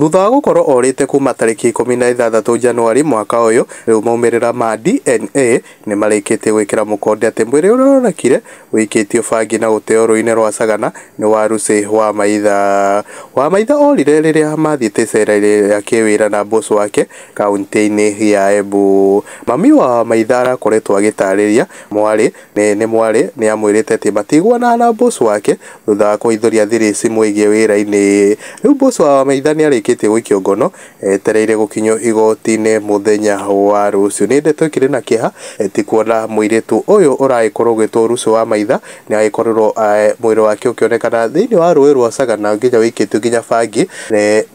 Thutha wa gukorwo orite kuma tariki 16 Januari mwaka uyu, riu maumirira ma DNA ni marikite gwikira mukonde ati mwiri uria uronekire wikitio bangi na guteo ruine rwa Sagana ni wa Josee Wamaitha orire riria mathiite icera ya kiwira na boss wake kaunti-ini ya Embu. Mami wa Wamaitha arakoretwo agitariria mwari ni amwirite ati matigwana na boss wake thutha wa kuithuria thirisi muigie wira-ini. Riu boss wa Wamaitha ni arikite gwikio ngono etereire gukinyo igoti-ini muthenya wa rucio. Ni ndeto ikiri na kiha ti kuona muiritu uyu uraikorwo gwitwo Josee Wamaitha ni aikorwo mwiri wake ukionekana thiini wa rũĩ rwa Sagana nginya wikitio nginya bangi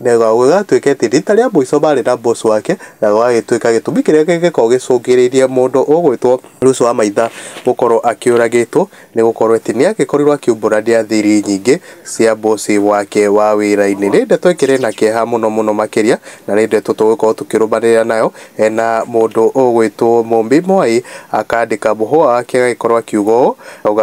nega gũgatuĩka rita rĩa mũico marĩ na boss wake na gwagĩtuĩka gĩtũmi kĩrĩa gĩgĩkorwo gĩcũngĩrĩirie mũndũ ũgwĩtwo Josee Wamaitha gũkorwo akĩũragĩtwo nĩ gũkorwo atĩ nĩ agĩkorirwo akiumbũrania thiri nyingĩ cia boss wake wa wĩra-inĩ. Nĩ ndeto ikĩrĩ na kĩeha mũno makĩria na nĩ ndeto tũgũkorwo tũkĩrũmanĩrĩra nayo na mũndũ ũgwĩtwo Mumbi Mwai akandĩka mũhũa wake agĩkorwo akiuga ũũ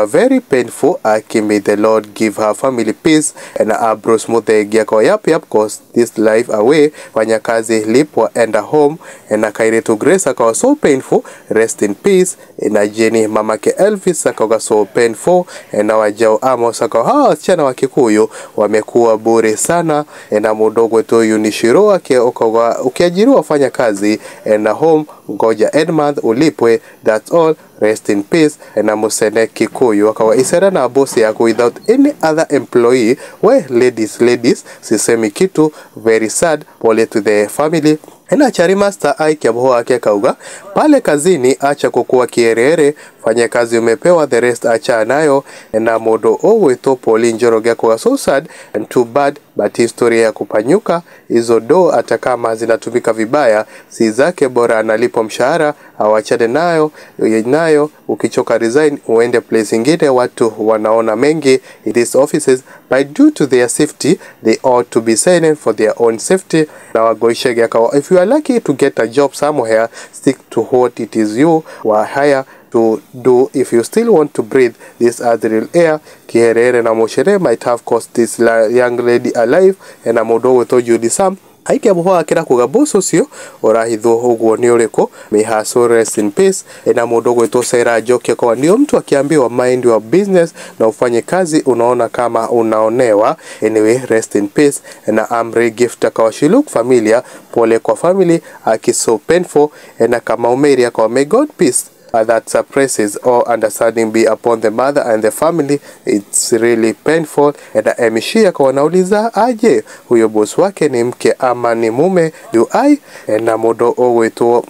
very painful may the Lord give her family peace and Abros Muthengia kwa yap cause this life away fanya kazi lipwa and a home and Kairitu Grace akawa so painful rest in peace na Jenny mamake Elvis akawa so painful na wajao Amos akawa hawa wasichana wa Kikuyu wamekuwa bure sana na mudogo to Unishiro akawa ukiajiriwa fanya kazi na home ngoja Edmund ulipwe that's all rest in peace na musene Kikuyu akawa isera na boss yako without any other employee. We ladies sisemi kitu, very sad, pole to the family. Na Chari Master aikia mhoa wake kauga pale kazini acha kukua kierere, fanya kazi umepewa, the rest acha nayo. Na modo ugwito Poli Njoroge kwa so sad and too bad, but historia ya kupanyuka hizo do hata kama zinatumika vibaya si zake, bora analipo mshahara awachane nayo ukichoka resign uende place ingine. Watu wanaona mengi in these offices, but due to their safety they ought to be silent for their own safety. Na wagoishege akawa if you are lucky to get a job somewhere, stick to what it is you were hired to do. If you still want to breathe this earthly air, Kierere na Moshere might have cost this young lady alive. Na mudogo to Judy Sam aikia muhoa akira kuga boss ucio urahithwo uguo ni uriku mihaso rest in peace. Na mudogo to Sera Joke kwa ndio mtu akiambiwa mind your business na ufanye kazi unaona kama unaonewa. Anyway, rest in peace. Na Amri Gift kwa she look familiar, pole kwa family akiso painful. Na Kamau Mary kwa may God peace that suppresses all understanding be upon the mother and the family. It's really painful. Na Emishia kwa wanauliza aje huyo boss wake ni mke ama ni mume do I. Na modo ogwetwo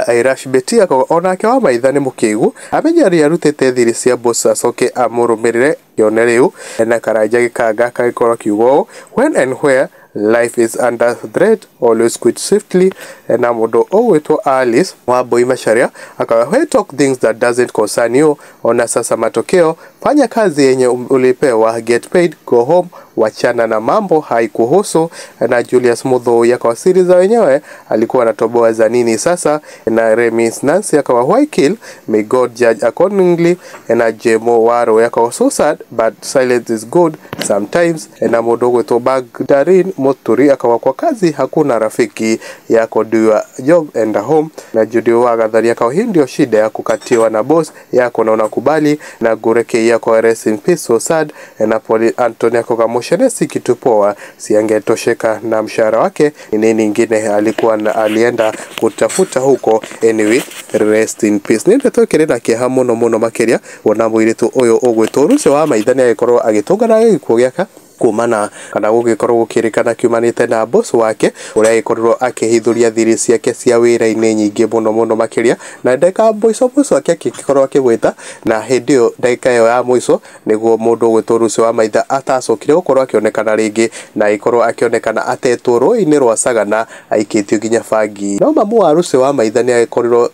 Irish betia kwa onake Wamaitha ni mukigu amenyari arutete thiri cia boss acoke amurumirire kioneriu. Na Karanja gikanga kagikorwo kiugo when and where life is under threat always quit swiftly. Na mudo ogwetwo Alice Wambui Macharia akawa we talk things that doesn't concern you. Ona sasa matokeo, fanya kazi yenye ulipewa, get paid, go home, wachana na mambo haikuhusu. Na Julius Mudho yakawa siri za wenyewe alikuwa anatoboa za nini sasa. Na Remis Nancy yakawa why kill, may God judge accordingly. Na Jemo Waro yakawa so sad but silence is good sometimes. Na mudogo to Bagdarin Moturi akawa kwa kazi hakuna rafiki yako do your job and home. Na Judy Wagadhari yakawa hii ndio shida ya kukatiwa na boss yako na unakubali. Na Gureke yako rest in peace so sad. Na Poli Anthony yako kama si kitu poa, si angetosheka na mshahara wake, nini ingine alikuwa alienda kutafuta huko. Anyway, rest in peace. Ni ndeto kirena kiha muno makiria wona Muiritu uyu ugwitwo Josee Wamaitha ni agikorwo agitungana gikuo giaka kumana kana gugikorwo gukirikana kiumanite na boss wake uria ikorwo akihithuria thiri ciake cia wira-ini nyingi muno makiria. Na ndeka boss wake akikorwo akigwita na hindi yo ndeka yo ya mwiso niguo mundu gwitwo Josee Wamaitha atacokire gukorwo akionekana ringi na ikorwo akionekana atetwo rũĩ-inĩ rwa Sagana aikitio nginya bangi. No mamu wa Josee Wamaitha ni agikorwo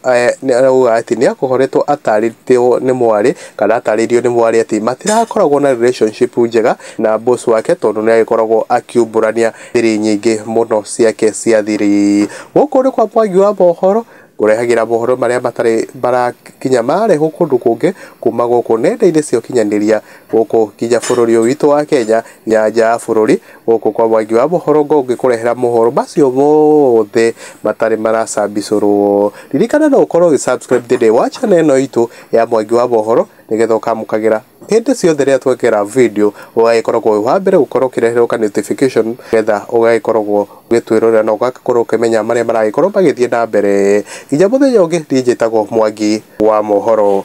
ati ni akohoretwo ataritio ni mwari kana ataririo ni mwari ati matirakoragwo na relationship njega na boss wake tondu ni agikoragwo akiumburania thiri nyingi muno ciake cia thiri. Guku ni kwa mwangi wa mohoro ngurehagira mohoro maria matari barakinya mareho kundu kungi kuma guku nenda-ini cia ukinyaniria guku kinya bururi witu wa Kenya nja bururi guku kwa mwangi wa mohoro ngikurehera mohoro macio mothe matari maracambicurwo. Ririkana no ukorwo ugĩsubscribe thĩinĩ wa channel ĩno itu ya mwangi wa mohoro nigetha ukamukagira hindi ciothe rĩa twekera video ugagĩkoragwo wĩ wa mbere gukorwo ũkĩreherwo ka notification getha ugagĩkoragwo ũgĩtwĩrorera na ũgakorwo ũkĩmenya marĩa maragĩkorwo magĩthiĩ na mbere nginya mũthenya ũngĩ. Niĩ njĩtagwo Mwangi wa Mohoro.